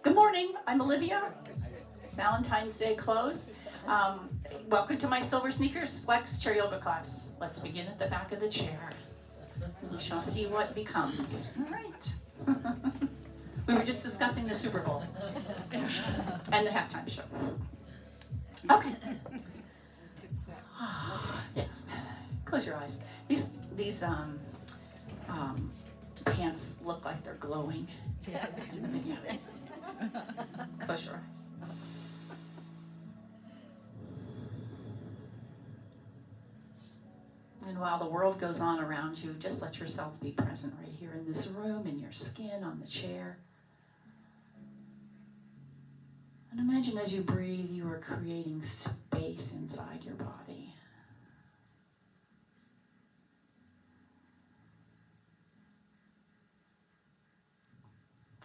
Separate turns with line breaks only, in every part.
Good morning, I'm Olivia. Valentine's Day close. Welcome to my SilverSneakers Flex chair yoga class. Let's begin at the back of the chair. We shall see what becomes. All right. We were just discussing the Super Bowl and the halftime show. Okay. Yeah. Close your eyes. These pants look like they're glowing. Yeah. Close your eyes. And while the world goes on around you, just let yourself be present right here in this room, in your skin, on the chair. And imagine as you breathe, you are creating space inside your body.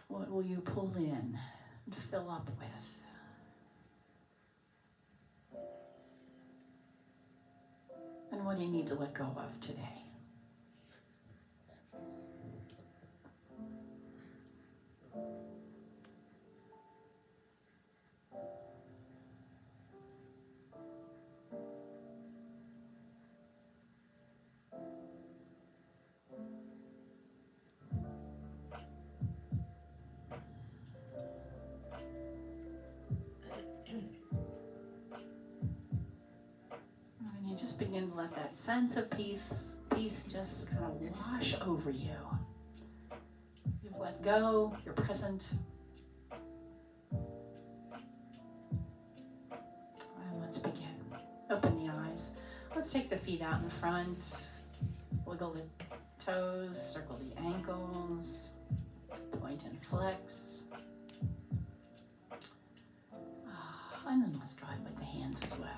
What will you pull in and fill up with? And what do you need to let go of today? And you just begin to let that sense of peace just kind of wash over you. You've let go, you're present. And let's begin. Open the eyes. Let's take the feet out in front. Wiggle the toes, circle the ankles, point and flex. And then let's go ahead with the hands as well.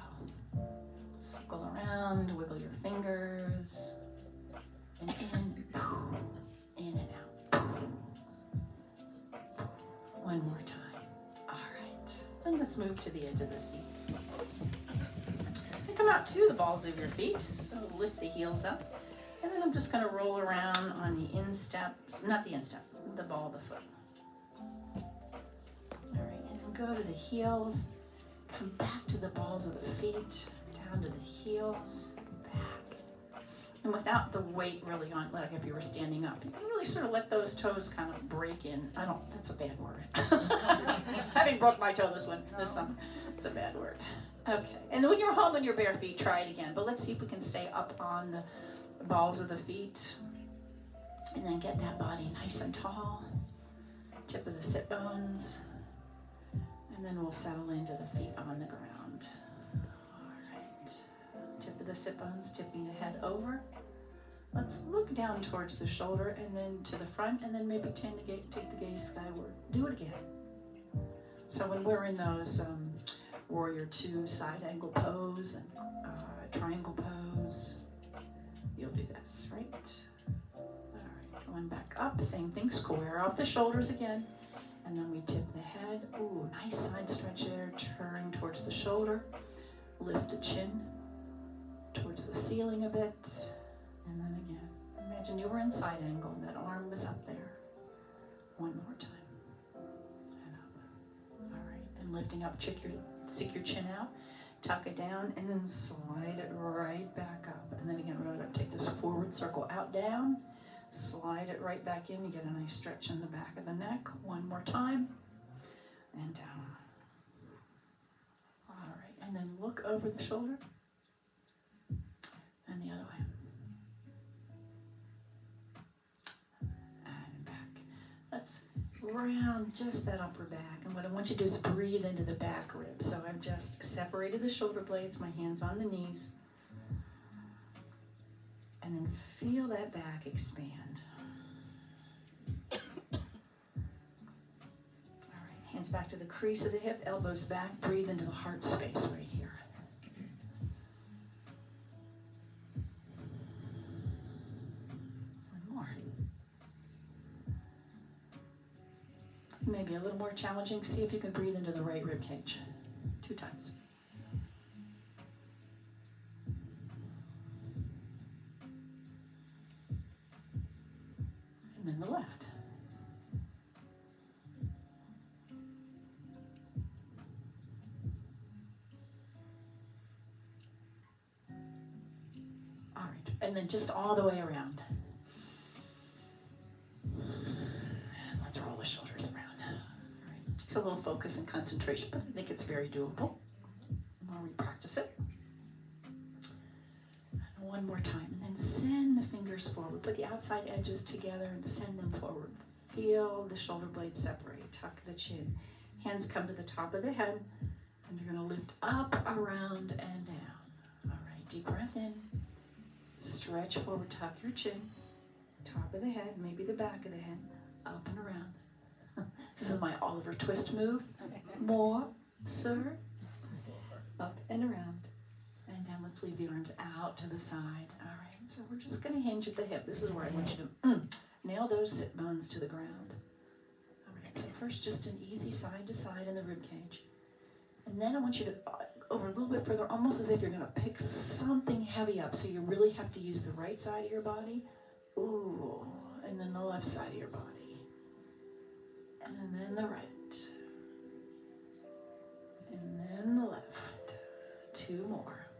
Circle around, wiggle your fingers, and in and out. One more time. All right. Then let's move to the edge of the seat. And come out to the balls of your feet. So lift the heels up. And then I'm just going to roll around on the instep, not the instep, the ball of the foot. All right, and then go to the heels. Come back to the balls of the feet, down to the heels, back. And without the weight really on, like if you were standing up, you can really sort of let those toes kind of break in. That's a bad word. Having broke my toe this summer, it's a bad word. Okay, and then when you're home on your bare feet, try it again. But let's see if we can stay up on the balls of the feet. And then get that body nice and tall. Tip of the sit bones. And then we'll settle into the feet on the ground. All right. Tip of the sit bones, tipping the head over. Let's look down towards the shoulder and then to the front, and then maybe take the gaze skyward. Do it again. So when we're in those warrior two side angle pose and triangle pose, you'll do this, right? All right, going back up, same thing, square off the shoulders again. And then we tip the head. Ooh, nice side stretch there. Turn towards the shoulder. Lift the chin towards the ceiling a bit. And then again, imagine you were in side angle and that arm was up there. One more time. And up. All right, and lifting up, stick your chin out. Tuck it down and then slide it right back up. And then again, we're going to take this forward circle out, down. Slide it right back in. You get a nice stretch in the back of the neck. One more time. And down. All right. And then look over the shoulder. And the other way. And back. Let's round just that upper back. And what I want you to do is breathe into the back rib. So I've just separated the shoulder blades, my hands on the knees. And then feel that back expand. All right, hands back to the crease of the hip, elbows back, breathe into the heart space right here. One more. Maybe a little more challenging. See if you can breathe into the right rib cage. 2 times. And then the left. and then just all the way around. And let's roll the shoulders around. All right. Takes a little focus and concentration, but I think it's very doable. The more we practice it. And one more time, and then send the fingers forward. Put the outside edges together and send them forward. Feel the shoulder blades separate. Tuck the chin. Hands come to the top of the head, and you're going to lift up, around, and down. All right, deep breath in. Stretch forward, tuck your chin. Top of the head, maybe the back of the head, up and around. This is my Oliver twist move. More, sir. Up and around. And down, let's leave the arms out to the side. All right, so we're just going to hinge at the hip. This is where I want you to nail those sit bones to the ground. All right, so first just an easy side to side in the rib cage. And then I want you to over a little bit further, almost as if you're going to pick something heavy up. So you really have to use the right side of your body. Ooh, and then the left side of your body. And then the right. And then the left. 2 more.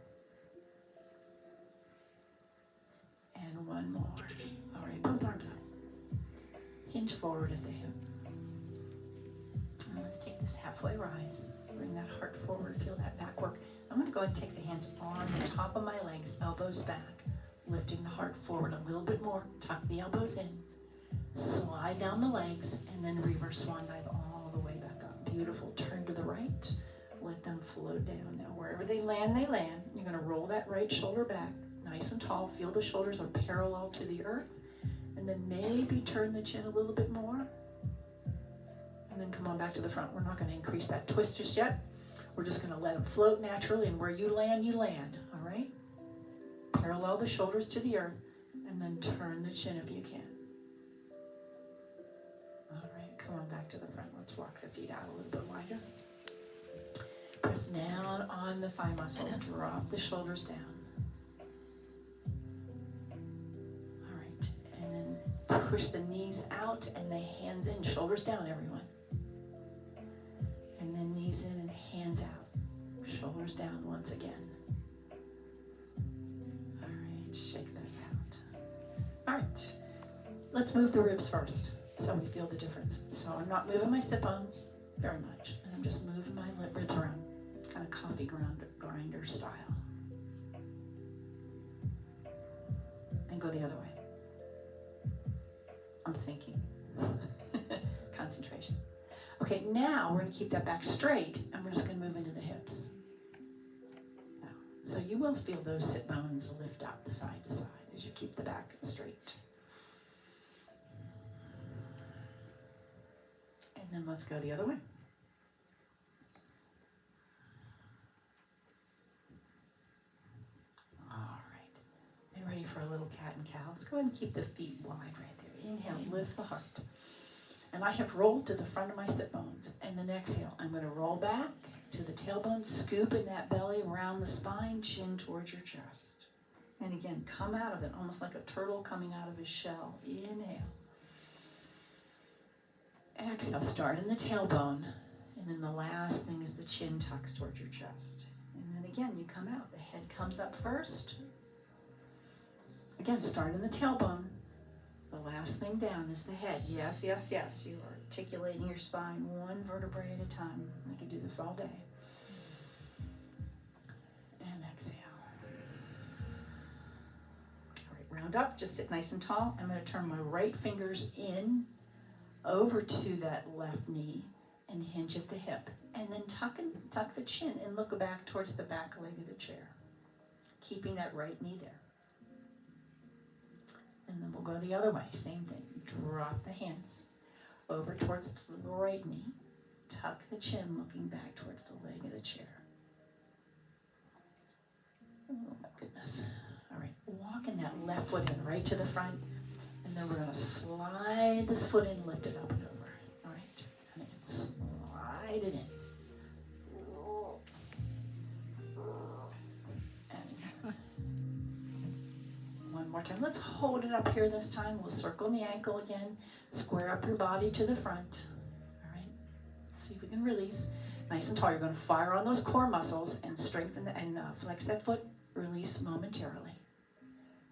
And 1 more. All right, both arms up. Hinge forward at the hip. And let's take this halfway rise. Bring that heart forward, feel that back work. I'm going to go ahead and take the hands on the top of my legs, elbows back, lifting the heart forward a little bit more. Tuck the elbows in. Slide down the legs, and then reverse swan dive all the way back up. Beautiful. Turn to the right. Let them float down. Now, wherever they land, they land. You're going to roll that right shoulder back, nice and tall. Feel the shoulders are parallel to the earth. And then maybe turn the chin a little bit more. And then come on back to the front. We're not going to increase that twist just yet. We're just going to let them float naturally, and where you land, all right? Parallel the shoulders to the earth, and then turn the chin if you can. All right, come on back to the front. Let's walk the feet out a little bit wider. Press down on the thigh muscles. Drop the shoulders down. All right, and then push the knees out and the hands in. Shoulders down, everyone. And then knees in and hands out. Shoulders down once again. All right, shake this out. All right, let's move the ribs first so we feel the difference. So I'm not moving my sit bones very much. And I'm just moving my ribs around, kind of coffee grinder style. And go the other way. I'm thinking. Concentration. Okay, now we're going to keep that back straight, and we're just going to move into the hips. Now, so you will feel those sit bones lift up the side to side as you keep the back straight. And then let's go the other way. All right. And ready for a little cat and cow. Let's go ahead and keep the feet wide right there. Inhale, lift the heart. And I have rolled to the front of my sit bones. And then exhale, I'm going to roll back to the tailbone, scoop in that belly, round the spine, chin towards your chest. And again, come out of it, almost like a turtle coming out of his shell. Inhale. Exhale, start in the tailbone. And then the last thing is the chin tucks towards your chest. And then again, you come out. The head comes up first. Again, start in the tailbone. The last thing down is the head. Yes, yes, yes. You are articulating your spine one vertebrae at a time. I could do this all day. And exhale. All right, round up. Just sit nice and tall. I'm going to turn my right fingers in over to that left knee and hinge at the hip. And then tuck the chin and look back towards the back leg of the chair. Keeping that right knee there. And then we'll go the other way. Same thing. Drop the hands over towards the right knee. Tuck the chin, looking back towards the leg of the chair. Oh my goodness. All right. Walking that left foot in right to the front. And then we're going to slide this foot in, lift it up and over. All right. And again, slide it in. One more time. Let's hold it up here this time. We'll circle the ankle again. Square up your body to the front. All right. See if we can release. Nice and tall. You're going to fire on those core muscles and strengthen and flex that foot. Release momentarily.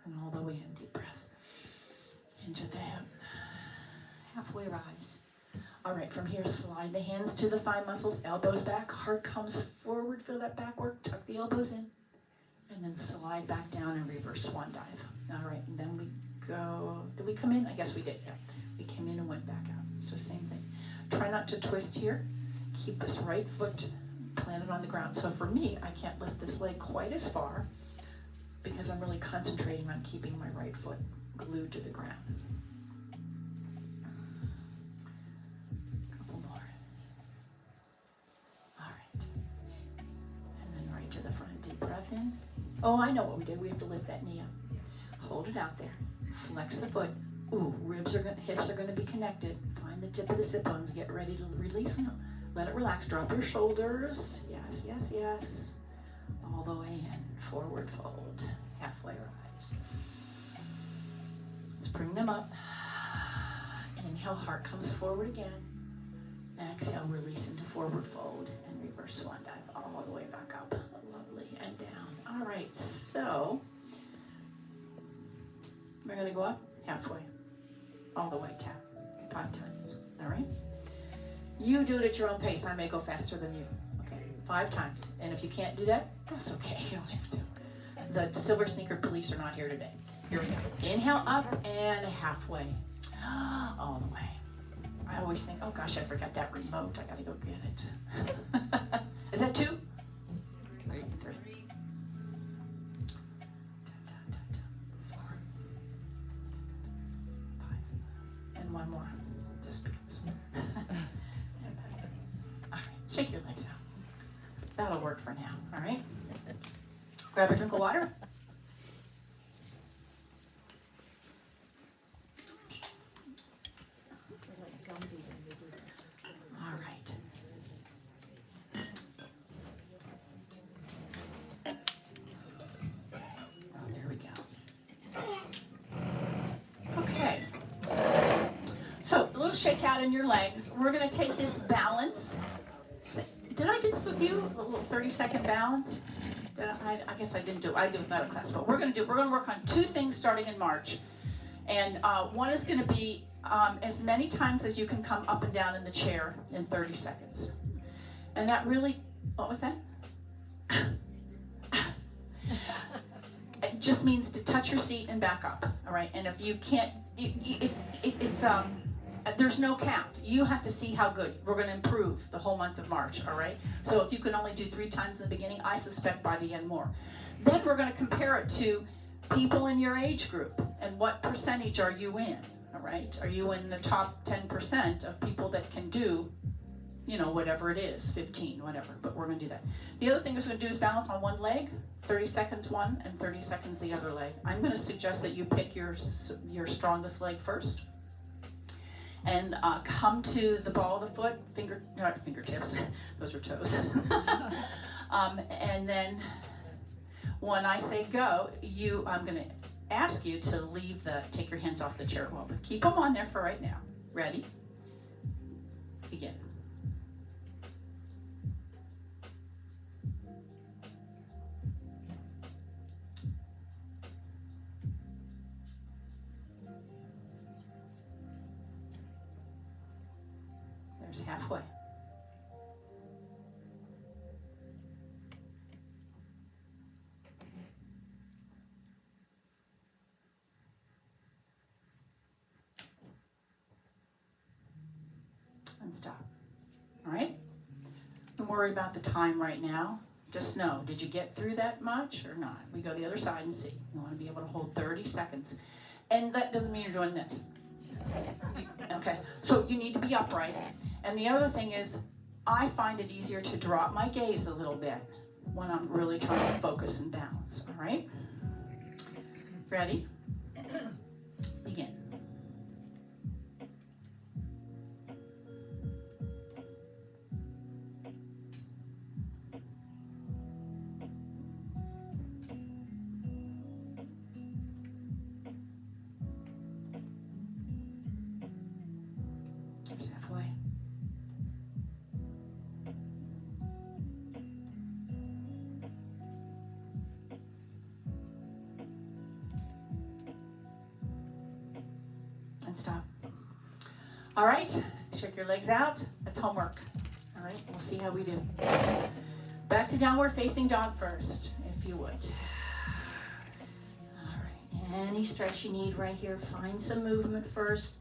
And all the way in, deep breath. Into the hip. Halfway rise. All right, from here, slide the hands to the thigh muscles, elbows back, heart comes forward, feel that back work, tuck the elbows in, and then slide back down and reverse swan dive. All right, and then we go, did we come in? I guess we did, yeah. We came in and went back out, so same thing. Try not to twist here. Keep this right foot planted on the ground. So for me, I can't lift this leg quite as far because I'm really concentrating on keeping my right foot glued to the ground. Couple more. All right. And then right to the front, deep breath in. Oh, I know what we did. We have to lift that knee up. Hold it out there. Flex the foot. Ooh, hips are gonna be connected. Find the tip of the sit bones. Get ready to release them. Let it relax. Drop your shoulders. Yes, yes, yes. All the way in. Forward fold. Halfway rise. Let's bring them up. Inhale, heart comes forward again. Exhale, release into forward fold and reverse swan dive all the way back up. Lovely, and down. All right, so we're gonna go up halfway, all the way, tap, 5 times, all right? You do it at your own pace. I may go faster than you, okay? 5 times, and if you can't do that, that's okay, you don't have to. The Silver Sneaker police are not here today. Here we go. Inhale up and halfway, all the way. I always think, oh gosh, I forgot that remote. I gotta go get it. Is that 2? 3. 4. And 1 more, just because. All right, shake your legs out. That'll work for now, all right? Grab a drink of water. All right. Oh, there we go. Okay. So a little shake out in your legs. We're going to take this balance. Did I do this with you? A little 30-second balance? I guess I didn't do it. I did it with another class. But we're going to work on 2 things starting in March. And one is going to be as many times as you can come up and down in the chair in 30 seconds. And that really, what was that? It just means to touch your seat and back up, all right? And if you can't, there's no count. You have to see how good. We're going to improve the whole month of March, all right? So if you can only do 3 times in the beginning, I suspect by the end more. Then we're going to compare it to people in your age group and what percentage are you in, all right? Are you in the top 10% of people that can do, you know, whatever it is, 15, whatever, but we're going to do that. The other thing we're going to do is balance on one leg, 30 seconds one and 30 seconds the other leg. I'm going to suggest that you pick your strongest leg first. And come to the ball of the foot, fingertips, those are toes. And then when I say go, I'm going to ask you to take your hands off the chair wall, but keep them on there for right now. Ready? Begin. There's halfway. And stop. All right? Don't worry about the time right now. Just know, did you get through that much or not? We go the other side and see. You want to be able to hold 30 seconds. And that doesn't mean you're doing this. Okay, so you need to be upright. And the other thing is, I find it easier to drop my gaze a little bit when I'm really trying to focus and balance, all right? Ready? Begin. Halfway. and stop. All right, shake your legs out. That's homework. All right, we'll see how we do. Back to downward facing dog first, if you would. All right, any stretch you need right here. Find some movement first,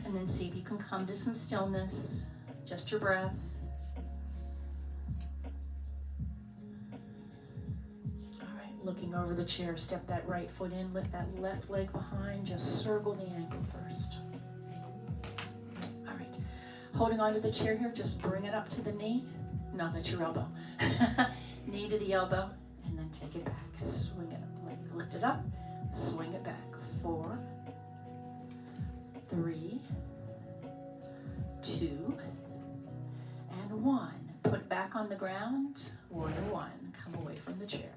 and then see if you can come to some stillness. Just your breath. All right, looking over the chair, step that right foot in, lift that left leg behind, just circle the ankle first. All right, holding onto the chair here, just bring it up to the knee. No, that's your elbow. Knee to the elbow, and then take it back. Swing it up, lift it up, swing it back. 4, 3, 2, and 1. Put it back on the ground. Warrior 1. Come away from the chair.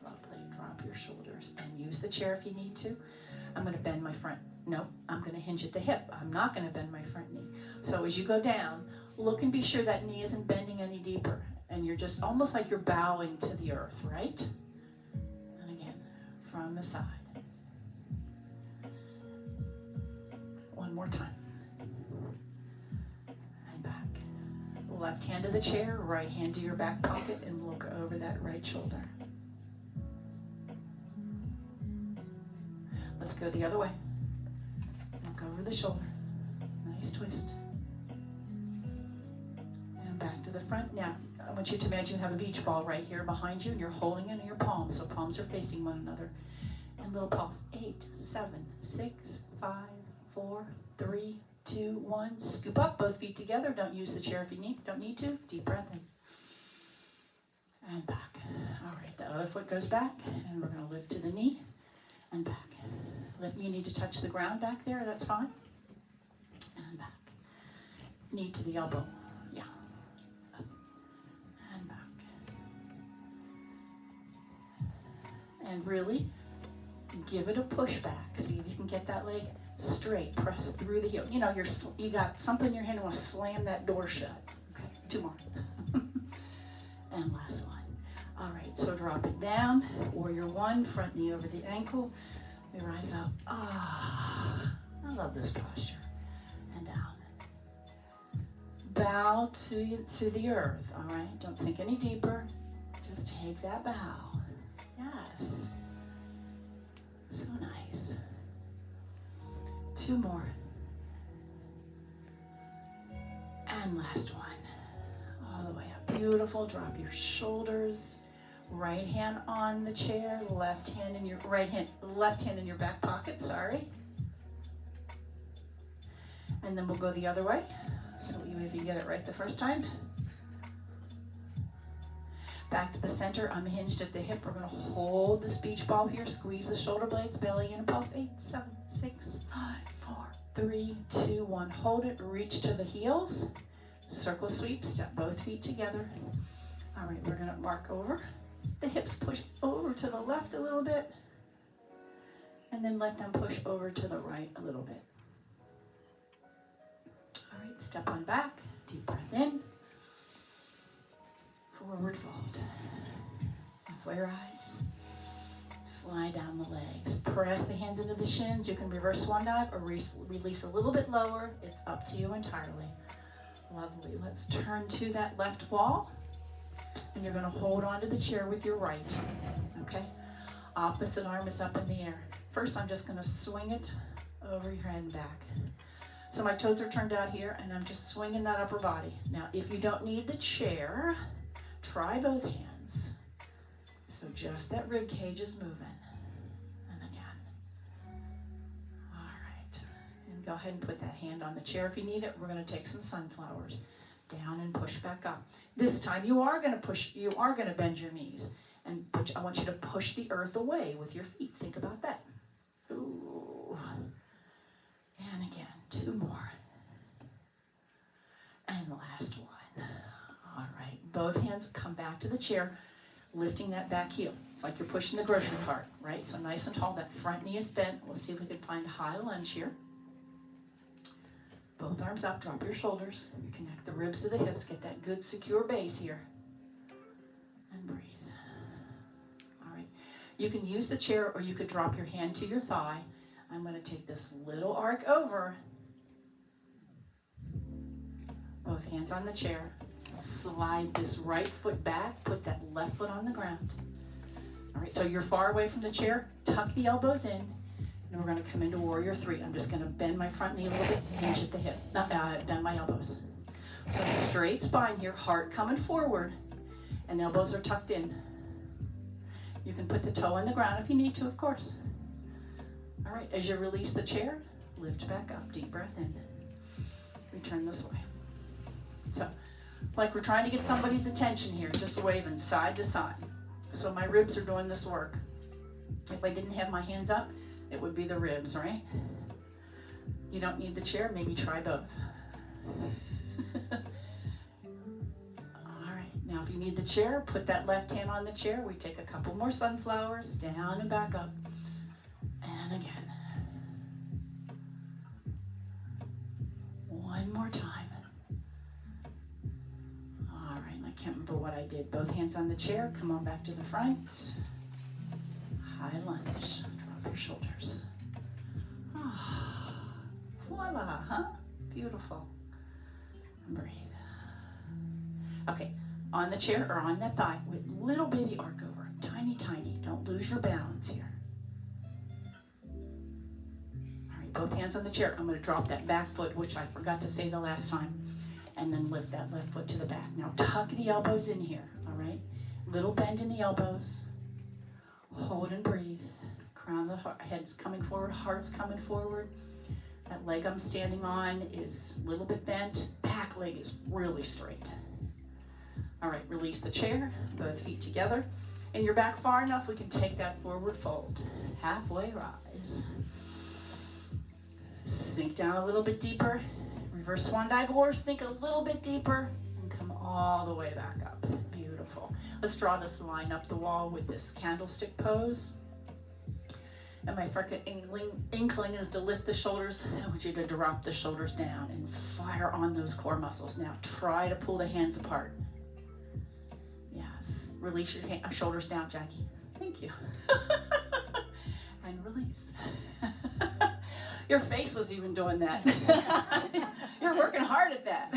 Lovely. Drop your shoulders and use the chair if you need to. I'm going to bend my front. No, I'm going to hinge at the hip. I'm not going to bend my front knee. So as you go down, look and be sure that knee isn't bending any deeper. And you're just almost like you're bowing to the earth, right? And again, from the side. One more time. And back. Left hand to the chair, right hand to your back pocket, and look over that right shoulder. Let's go the other way. Look over the shoulder. Nice twist. And back to the front. Now, I want you to imagine you have a beach ball right here behind you, and you're holding it in your palms, so palms are facing one another. And little pulse. 8, 7, 6, 5, 4, 3, 2, 1. Scoop up, both feet together. Don't use the chair if you don't need to. Deep breath in. And back. All right, the other foot goes back, and we're going to lift to the knee and back. You need to touch the ground back there, that's fine. And back. Knee to the elbow. Yeah. Up. And back. And really give it a push back. See if you can get that leg straight. Press through the heel. You know, you got something in your hand and want to slam that door shut. Okay, 2 more. And last one. All right, so drop it down. Warrior 1, front knee over the ankle. We rise up. Ah, I love this posture. And down. Bow to the earth, all right? Don't sink any deeper. Just take that bow. Yes. So nice. 2 more. And last one. All the way up. Beautiful. Drop your shoulders. Right hand on the chair, left hand in your back pocket, sorry. And then we'll go the other way. So even if you get it right the first time. Back to the center, unhinged at the hip. We're going to hold this beach ball here, squeeze the shoulder blades, belly in, pulse. 8, 7, 6, 5, 4, 3, 2, 1. Hold it, reach to the heels. Circle sweep, step both feet together. All right, we're going to mark over. The hips push over to the left a little bit, and then let them push over to the right a little bit. All right, step on back, deep breath in, forward fold. Halfway rise, slide down the legs, press the hands into the shins. You can reverse swan dive or release a little bit lower. It's up to you entirely. Lovely. Let's turn to that left wall. And you're going to hold onto the chair with your right, okay? Opposite arm is up in the air. First, I'm just going to swing it over your head and back. So my toes are turned out here, and I'm just swinging that upper body. Now, if you don't need the chair, try both hands. So just that rib cage is moving. And again. All right. And go ahead and put that hand on the chair if you need it. We're going to take some sunflowers. Down and push back up. This time you are going to bend your knees. And I want you to push the earth away with your feet. Think about that. Ooh. And again, 2 more. And the last one. All right, both hands come back to the chair, lifting that back heel. It's like you're pushing the grocery cart, right? So nice and tall, that front knee is bent. Let's see if we can find a high lunge here. Both arms up, drop your shoulders, connect the ribs to the hips, get that good secure base here. And breathe. All right. You can use the chair or you could drop your hand to your thigh. I'm going to take this little arc over. Both hands on the chair. Slide this right foot back. Put that left foot on the ground. All right, so you're far away from the chair. Tuck the elbows in. And we're going to come into warrior three. I'm just going to bend my front knee a little bit, hinge at the hip. Bend my elbows. So straight spine here, heart coming forward, and elbows are tucked in. You can put the toe on the ground if you need to, of course. All right, as you release the chair, lift back up, deep breath in. Return this way. So, like we're trying to get somebody's attention here, just waving side to side. So my ribs are doing this work. If I didn't have my hands up, it would be the ribs, right? You don't need the chair, maybe try both. All right, now if you need the chair, put that left hand on the chair. We take a couple more sunflowers, down and back up. And again. One more time. All right, I can't remember what I did. Both hands on the chair, come on back to the front. High lunge. Your shoulders. Oh, voila, huh? Beautiful. And breathe. Okay, on the chair or on that thigh with little baby arc over. Tiny, tiny. Don't lose your balance here. All right, both hands on the chair. I'm going to drop that back foot, which I forgot to say the last time, and then lift that left foot to the back. Now tuck the elbows in here, all right? Little bend in the elbows. Hold and breathe. Crown of the head's coming forward, heart's coming forward. That leg I'm standing on is a little bit bent. Back leg is really straight. All right, release the chair, both feet together. And you're back far enough, we can take that forward fold. Halfway rise. Sink down a little bit deeper. Reverse swan dive or sink a little bit deeper and come all the way back up. Beautiful. Let's draw this line up the wall with this candlestick pose. And my freaking inkling is to lift the shoulders. I want you to drop the shoulders down and fire on those core muscles. Now try to pull the hands apart. Yes. Release your shoulders down, Jackie. Thank you. And release. Your face was even doing that. You're working hard at that.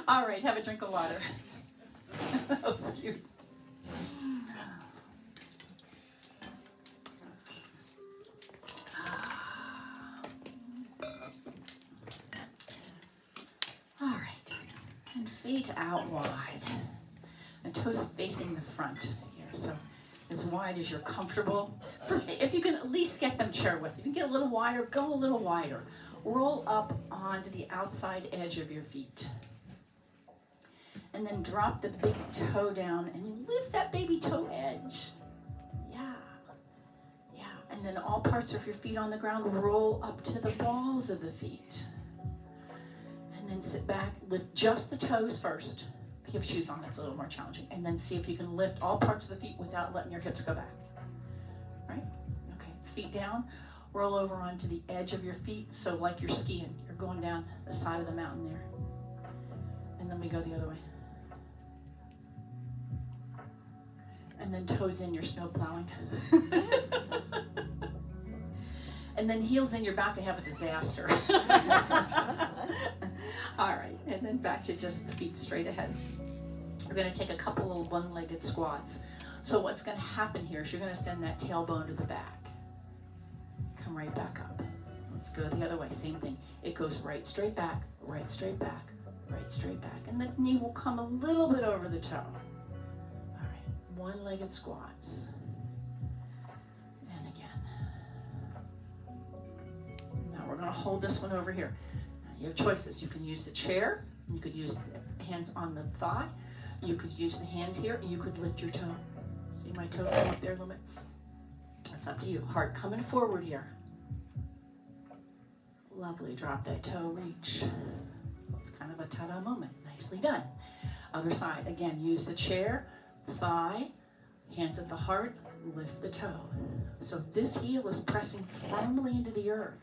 All right, have a drink of water. That was cute. All right, and feet out wide, and toes facing the front here, so as wide as you're comfortable. If you can at least get them chair width. If you get a little wider, go a little wider. Roll up onto the outside edge of your feet. And then drop the big toe down and lift that baby toe edge. Yeah. Yeah. And then all parts of your feet on the ground, roll up to the balls of the feet. And then sit back, lift just the toes first. If you have shoes on, that's a little more challenging. And then see if you can lift all parts of the feet without letting your hips go back. Right? Okay, feet down. Roll over onto the edge of your feet. So like you're skiing, you're going down the side of the mountain there. And then we go the other way. And then toes in, you're snow plowing. And then heels in, you're about to have a disaster. All right, and then back to just the feet straight ahead. We're going to take a couple of one-legged squats. So what's going to happen here is you're going to send that tailbone to the back. Come right back up. Let's go the other way, same thing. It goes right straight back, right straight back, right straight back. And the knee will come a little bit over the toe. All right, one-legged squats. And again. Now we're going to hold this one over here. You have choices. You can use the chair. You could use the hands on the thigh. You could use the hands here. And you could lift your toe. See my toes come up there a little bit? That's up to you. Heart coming forward here. Lovely. Drop that toe. Reach. It's kind of a ta-da moment. Nicely done. Other side. Again, use the chair, thigh, hands at the heart. Lift the toe. So this heel is pressing firmly into the earth.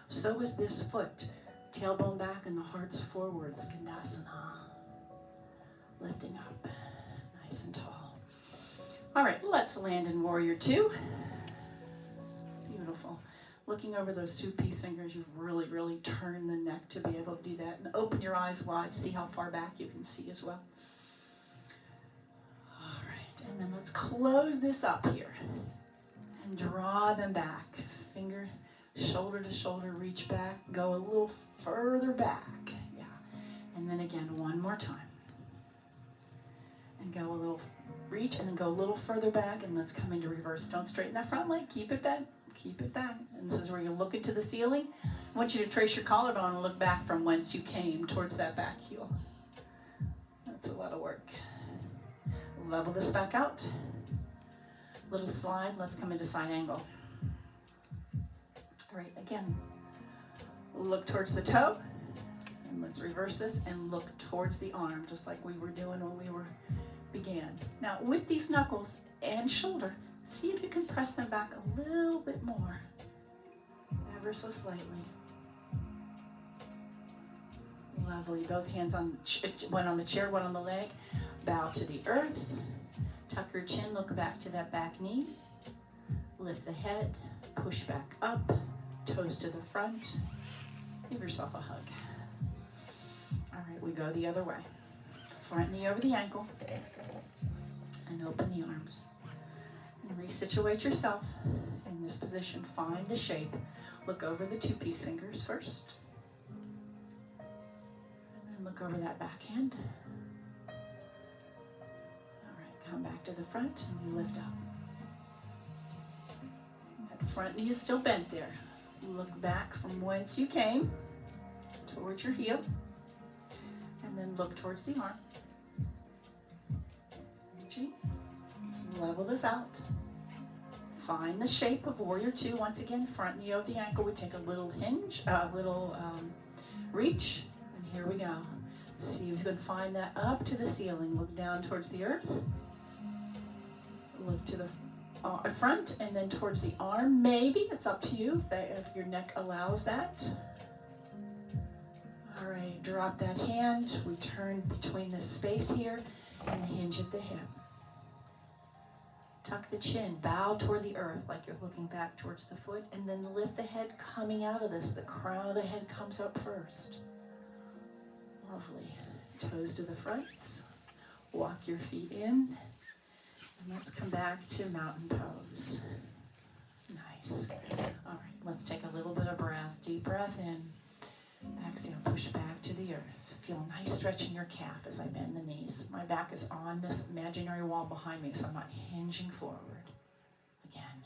So is this foot. Tailbone back and the heart's forward, Skandasana. Lifting up, nice and tall. All right, let's land in warrior two. Beautiful. Looking over those two peace fingers, you've really, really turned the neck to be able to do that. And open your eyes wide, see how far back you can see as well. All right, and then let's close this up here. And draw them back. Finger, shoulder to shoulder, reach back. Go a little further back. Yeah. And then again, one more time. And go a little, reach, and then go a little further back. And let's come into reverse. Don't straighten that front leg. Keep it bent. Keep it back. And this is where you look into the ceiling. I want you to trace your collarbone and look back from whence you came towards that back heel. That's a lot of work. Level this back out. Little slide. Let's come into side angle. All right, again. Look towards the toe. And let's reverse this and look towards the arm, just like we were doing when we began. Now, with these knuckles and shoulder, see if you can press them back a little bit more, ever so slightly. Lovely. Both hands on, one on the chair, one on the leg. Bow to the earth. Tuck your chin, look back to that back knee. Lift the head, push back up, toes to the front. Give yourself a hug. All right, we go the other way. Front knee over the ankle, and open the arms. And resituate yourself in this position. Find the shape. Look over the two peace fingers first. And then look over that back hand. All right, come back to the front and you lift up. That front knee is still bent there. Look back from whence you came towards your heel. And then look towards the arm. Let's level this out. Find the shape of warrior two. Once again, front knee over the ankle. We take a little hinge, reach, and here we go. See if you can find that up to the ceiling. Look down towards the earth. Look to the front and then towards the arm. Maybe, it's up to you if your neck allows that. All right, drop that hand. We turn between the space here and hinge at the hip. Tuck the chin, bow toward the earth like you're looking back towards the foot, and then lift the head coming out of this. The crown of the head comes up first. Lovely. Toes to the front. Walk your feet in. And let's come back to mountain pose. Nice. All right, let's take a little bit of breath. Deep breath in. Exhale, push back to the earth. Feel a nice stretch in your calf as I bend the knees. My back is on this imaginary wall behind me, so I'm not hinging forward. Again.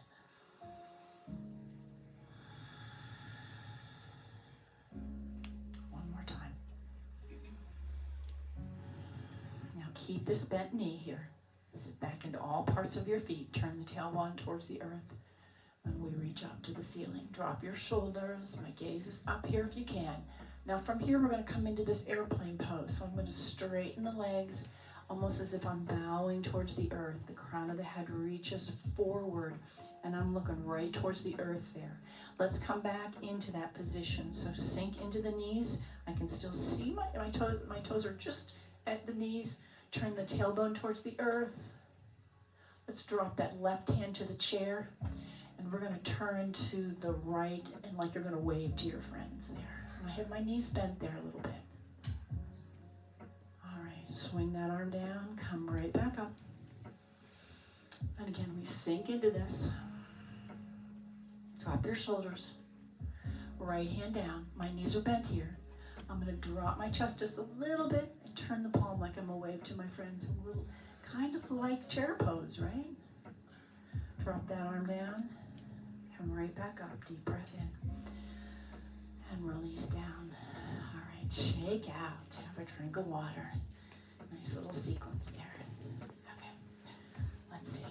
One more time. Now keep this bent knee here. Sit back into all parts of your feet. Turn the tailbone towards the earth. And we reach up to the ceiling. Drop your shoulders. My gaze is up here if you can. Now from here, we're going to come into this airplane pose. So I'm going to straighten the legs, almost as if I'm bowing towards the earth. The crown of the head reaches forward, and I'm looking right towards the earth there. Let's come back into that position. So sink into the knees. I can still see my toes. My toes are just at the knees. Turn the tailbone towards the earth. Let's drop that left hand to the chair. And we're going to turn to the right, and like you're going to wave to your friends there. I have my knees bent there a little bit. All right, swing that arm down, come right back up. And again, we sink into this. Drop your shoulders. Right hand down. My knees are bent here. I'm going to drop my chest just a little bit and turn the palm like I'm a wave to my friends. A little, kind of like chair pose, right? Drop that arm down. Come right back up. Deep breath in. And release down. All right, shake out. Have a drink of water. Nice little sequence there. Okay, let's see.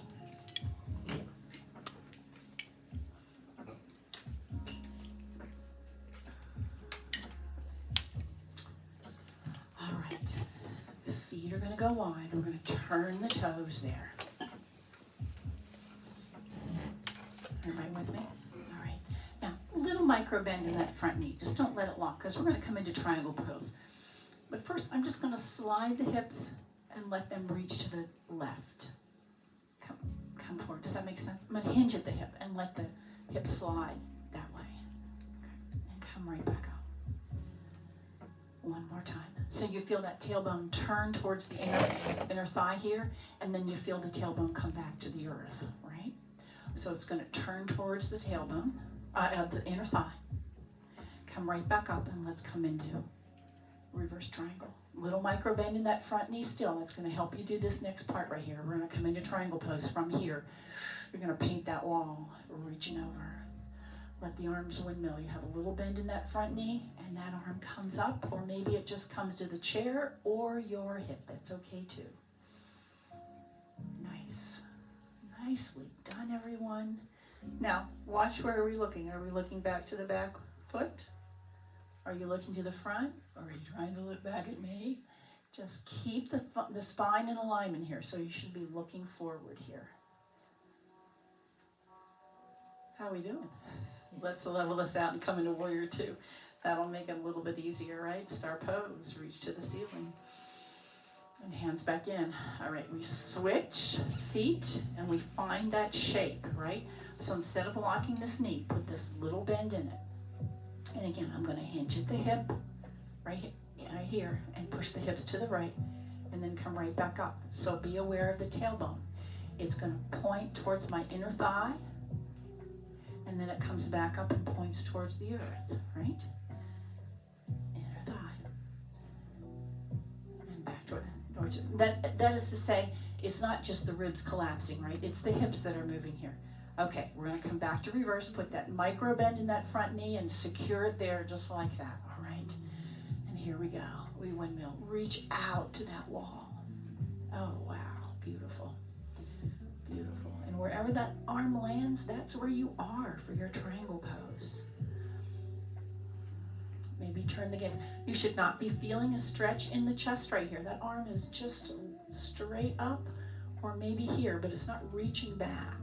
All right, feet are going to go wide. We're going to turn the toes there. Everybody with me? All right. Now, a little micro bend in that front knee. Just don't let it lock, because we're going to come into triangle pose. But first, I'm just going to slide the hips and let them reach to the left. Come forward. Does that make sense? I'm going to hinge at the hip and let the hip slide. that way. And come right back up. One more time. So you feel that tailbone turn towards the inner thigh here, and then you feel the tailbone come back to the earth, right? So it's going to turn towards the tailbone, the inner thigh. Come right back up, and let's come into reverse triangle. Little micro bend in that front knee still. That's going to help you do this next part right here. We're going to come into triangle pose from here. You're going to paint that wall, reaching over. Let the arms windmill. You have a little bend in that front knee, and that arm comes up, or maybe it just comes to the chair or your hip. That's okay too. Nice. Nicely done, everyone. Now, watch, where are we looking? Are we looking back to the back foot? Are you looking to the front? Or are you trying to look back at me? Just keep the spine in alignment here, so you should be looking forward here. How are we doing? Let's level this out and come into warrior two. That'll make it a little bit easier, right? Star pose, reach to the ceiling. And hands back in. All right, we switch feet and we find that shape, right? So instead of locking this knee, put this little bend in it. And again, I'm going to hinge at the hip, right here, and push the hips to the right, and then come right back up. So be aware of the tailbone. It's going to point towards my inner thigh, and then it comes back up and points towards the earth, right? Inner thigh. And back towards it. That is to say, it's not just the ribs collapsing, right? It's the hips that are moving here. Okay, we're going to come back to reverse, put that micro bend in that front knee and secure it there just like that, all right? And here we go. We windmill. Reach out to that wall. Oh, wow. Beautiful. Beautiful. And wherever that arm lands, that's where you are for your triangle pose. Maybe turn the gaze. You should not be feeling a stretch in the chest right here. That arm is just straight up, or maybe here, but it's not reaching back.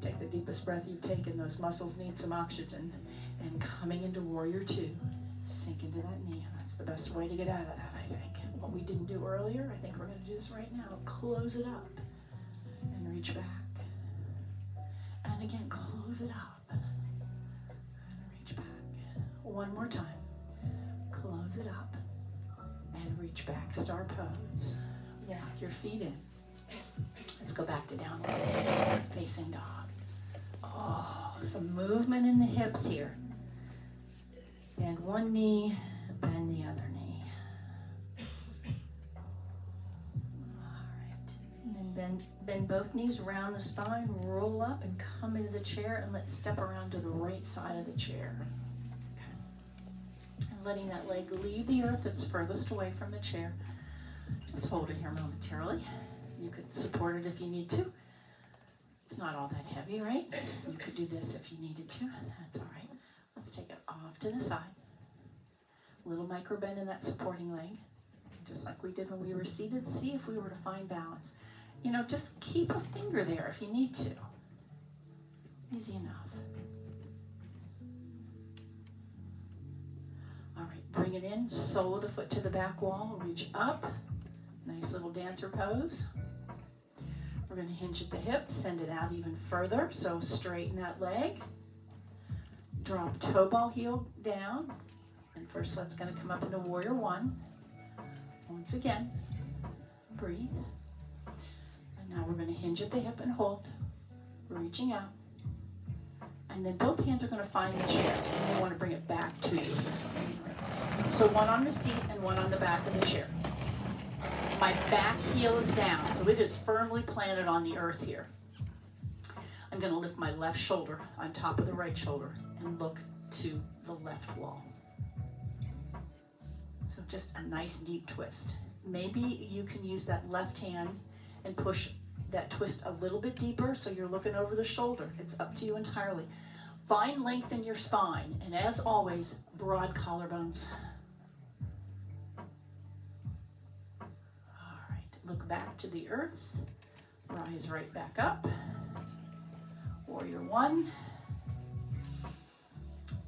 Take the deepest breath you've taken. Those muscles need some oxygen. And coming into warrior two, sink into that knee. And that's the best way to get out of that, I think. What we didn't do earlier, I think we're going to do this right now. Close it up and reach back. And again, close it up and reach back. One more time. Close it up and reach back. Star pose. Walk your feet in. Let's go back to downward facing dog. Oh, some movement in the hips here. Bend one knee, bend the other knee. All right. And then bend both knees around the spine, roll up and come into the chair, and let's step around to the right side of the chair. Okay. And letting that leg leave the earth that's furthest away from the chair. Just hold it here momentarily. You could support it if you need to. It's not all that heavy, right? You could do this if you needed to. That's all right. Let's take it off to the side. Little micro bend in that supporting leg. Just like we did when we were seated. See if we were to find balance. You know, just keep a finger there if you need to. Easy enough. All right, bring it in. Sole of the foot to the back wall. Reach up. Nice little dancer pose. We're going to hinge at the hip, send it out even further. So straighten that leg. Drop toe ball heel down. And first let's going to come up into warrior one. Once again, breathe. And now we're going to hinge at the hip and hold. Reaching out. And then both hands are going to find the chair. And you want to bring it back to you. So one on the seat and one on the back of the chair. My back heel is down, so it is firmly planted on the earth here. I'm going to lift my left shoulder on top of the right shoulder and look to the left wall. So just a nice deep twist. Maybe you can use that left hand and push that twist a little bit deeper so you're looking over the shoulder. It's up to you entirely. Find length in your spine, and as always, broad collarbones. Look back to the earth, rise right back up. Warrior one.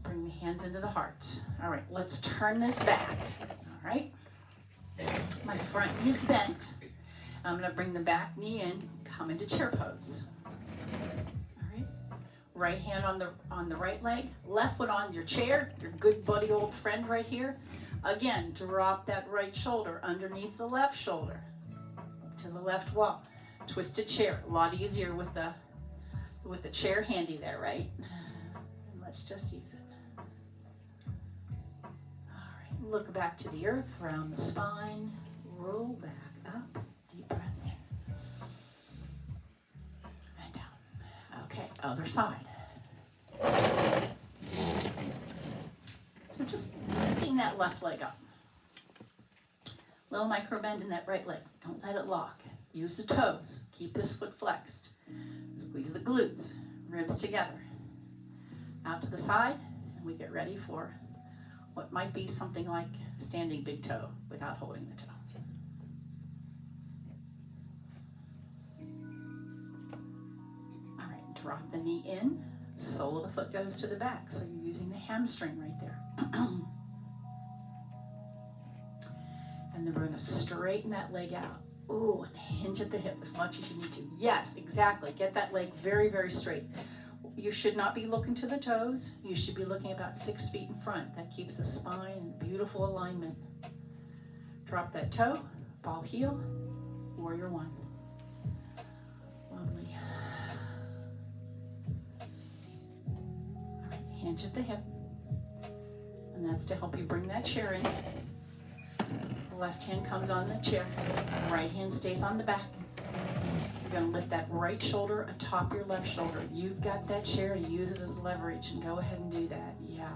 Bring the hands into the heart. All right, let's turn this back. All right. My front knee is bent, I'm going to bring the back knee in, come into chair pose. All right. Right hand on the right leg, left foot on your chair, your good buddy old friend right here. Again, drop that right shoulder underneath the left shoulder to the left wall. Twisted chair, a lot easier with the chair handy there, right? And let's just use it. All right, look back to the earth, round the spine, roll back up, deep breath in. And down. Okay, other side. So just lifting that left leg up. Little micro bend in that right leg. Don't let it lock. Use the toes. Keep this foot flexed. Squeeze the glutes. Ribs together. Out to the side, and we get ready for what might be something like standing big toe without holding the toe. All right, drop the knee in. Sole of the foot goes to the back, so you're using the hamstring right there. And then we're going to straighten that leg out. Ooh, and hinge at the hip as much as you need to. Yes, exactly. Get that leg very, very straight. You should not be looking to the toes. You should be looking about 6 feet in front. That keeps the spine in beautiful alignment. Drop that toe, ball heel, warrior one. Lovely. All right, hinge at the hip. And that's to help you bring that chair in. The left hand comes on the chair. Right hand stays on the back. You're going to lift that right shoulder atop your left shoulder. You've got that chair to use it as leverage, and go ahead and do that. Yeah.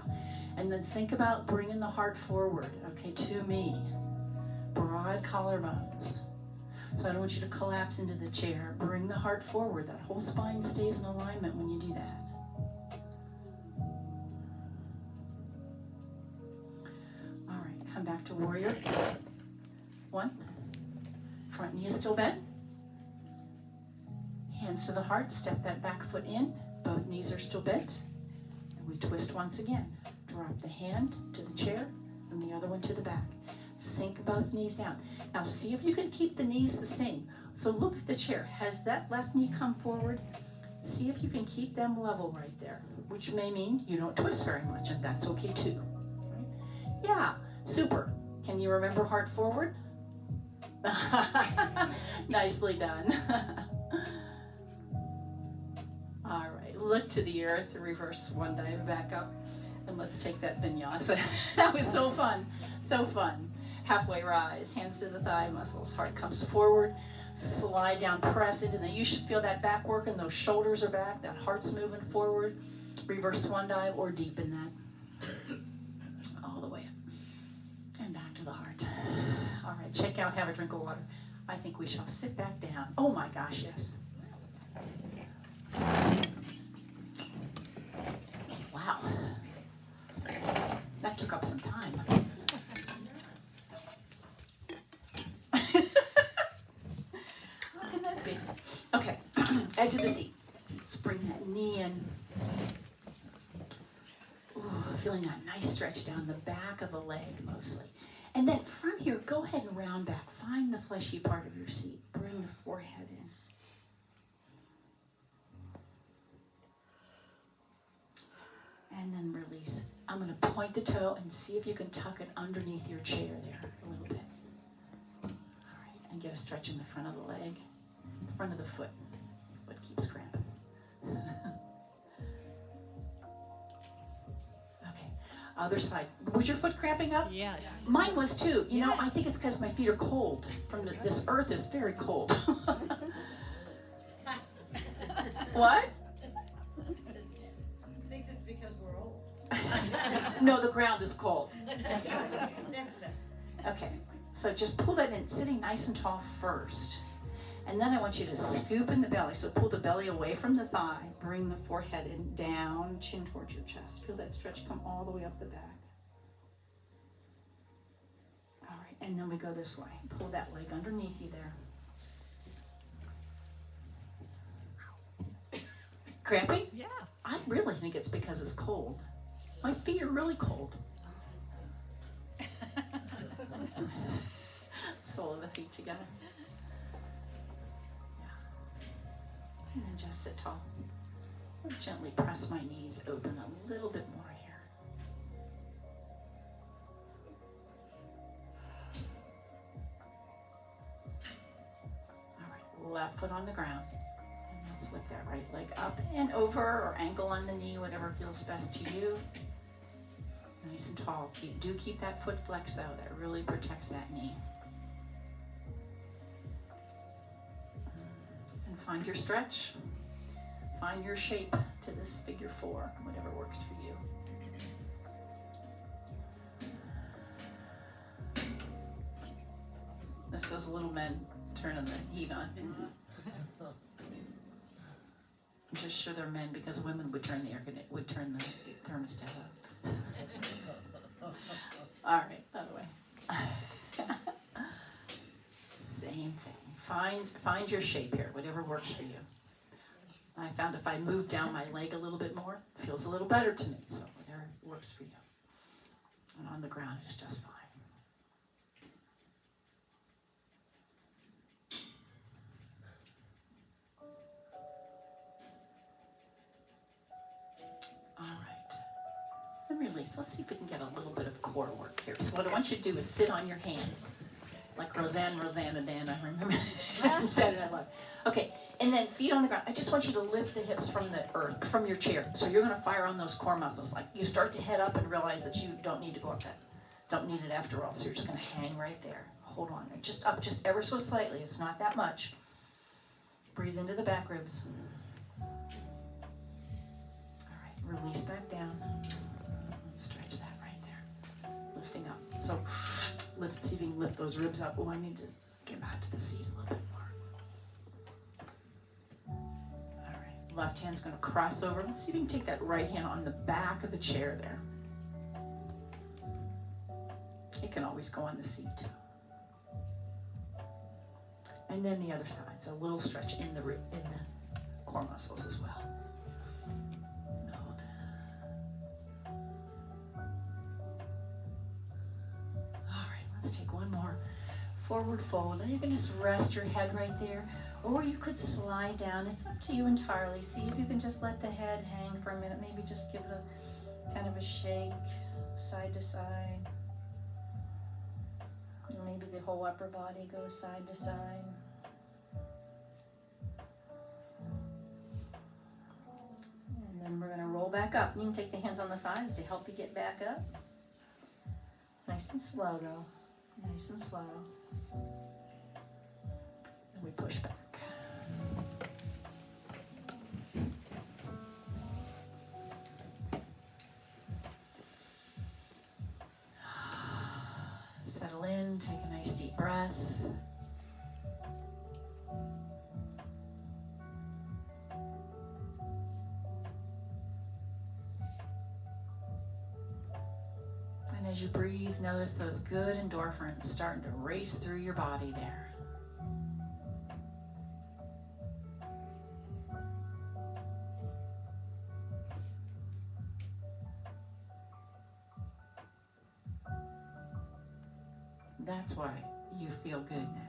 And then think about bringing the heart forward, okay, to me. Broad collarbones. So I don't want you to collapse into the chair. Bring the heart forward. That whole spine stays in alignment when you do that. All right, come back to warrior. One. Front knee is still bent. Hands to the heart, step that back foot in. Both knees are still bent. And we twist once again. Drop the hand to the chair and the other one to the back. Sink both knees down. Now see if you can keep the knees the same. So look at the chair. Has that left knee come forward? See if you can keep them level right there, which may mean you don't twist very much, and that's okay too. Right? Yeah, super. Can you remember heart forward? Nicely done. All right, look to the earth, reverse one dive back up, and let's take that vinyasa. That was so fun, so fun. Halfway rise, hands to the thigh muscles, heart comes forward, slide down, press it, and then you should feel that back working, those shoulders are back, that heart's moving forward. Reverse swan dive or deepen that. All the way up and back to the heart. All right, check out, have a drink of water. I think we shall sit back down. Oh my gosh, yes. Wow. That took up some time. How can that be? Okay, edge of the seat. Let's bring that knee in. Ooh, feeling that nice stretch down the back of the leg mostly. And then from here, go ahead and round back. Find the fleshy part of your seat. Bring the forehead in. And then release. I'm going to point the toe and see if you can tuck it underneath your chair there a little bit. All right, and get a stretch in the front of the leg, the front of the foot. Foot keeps cramping. Okay, other side. Was your foot cramping up?
Yes.
Mine was too. You know, I
Yes.
think it's because my feet are cold. This earth is very cold. What?
Thinks it's because we're old.
No, the ground is cold.
That's better.
Okay, so just pull that in, sitting nice and tall first. And then I want you to scoop in the belly. So pull the belly away from the thigh, bring the forehead in, down, chin towards your chest. Feel that stretch come all the way up the back. All right, and then we go this way. Pull that leg underneath you there. Cramping?
Yeah.
I really think it's because it's cold. My feet are really cold. Sole of the feet together. And then just sit tall. I'll gently press my knees open a little bit more here. All right, left foot on the ground. And let's lift that right leg up and over, or ankle on the knee, whatever feels best to you. Nice and tall. Do keep that foot flexed though. That really protects that knee. And find your stretch. Find your shape to this figure 4, whatever works for you. This is those little men turning the heat on. I'm just sure they're men because women would turn the thermostat up. All right, by the way. Same thing. Find your shape here, whatever works for you. I found if I move down my leg a little bit more, it feels a little better to me. So whatever works for you. And on the ground is just fine. All right. And release. Let's see if we can get a little bit of core work here. So what I want you to do is sit on your hands. Like Rosanna Dan, I remember. Saturday Night Live. Okay. And then feet on the ground. I just want you to lift the hips from the earth, from your chair. So you're going to fire on those core muscles. Like you start to head up and realize that you don't need to go up that. Don't need it after all. So you're just going to hang right there. Hold on. Just up, just ever so slightly. It's not that much. Breathe into the back ribs. All right. Release back down. Let's stretch that right there. Lifting up. So see if you can lift those ribs up. Oh, I need to get back to the seat a little bit more. Left hand's going to cross over. Let's see if you can take that right hand on the back of the chair there. It can always go on the seat. And then the other side. So a little stretch in the core muscles as well. Hold. All right, let's take one more. Forward fold. And you can just rest your head right there. Or you could slide down. It's up to you entirely. See if you can just let the head hang for a minute. Maybe just give it a kind of a shake, side to side. And maybe the whole upper body goes side to side. And then we're going to roll back up. You can take the hands on the thighs to help you get back up. Nice and slow though. Nice and slow. And we push back. Settle in, take a nice deep breath. And as you breathe, notice those good endorphins starting to race through your body there. That's why you feel good now.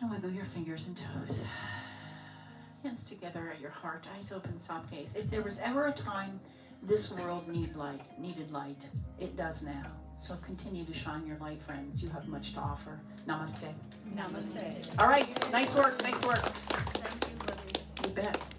And wiggle your fingers and toes. Hands together at your heart, eyes open, soft gaze. If there was ever a time this world needed light, it does now. So continue to shine your light, friends. You have much to offer. Namaste.
Namaste.
All right, nice work, nice work.
Thank you, Olivia.
You bet.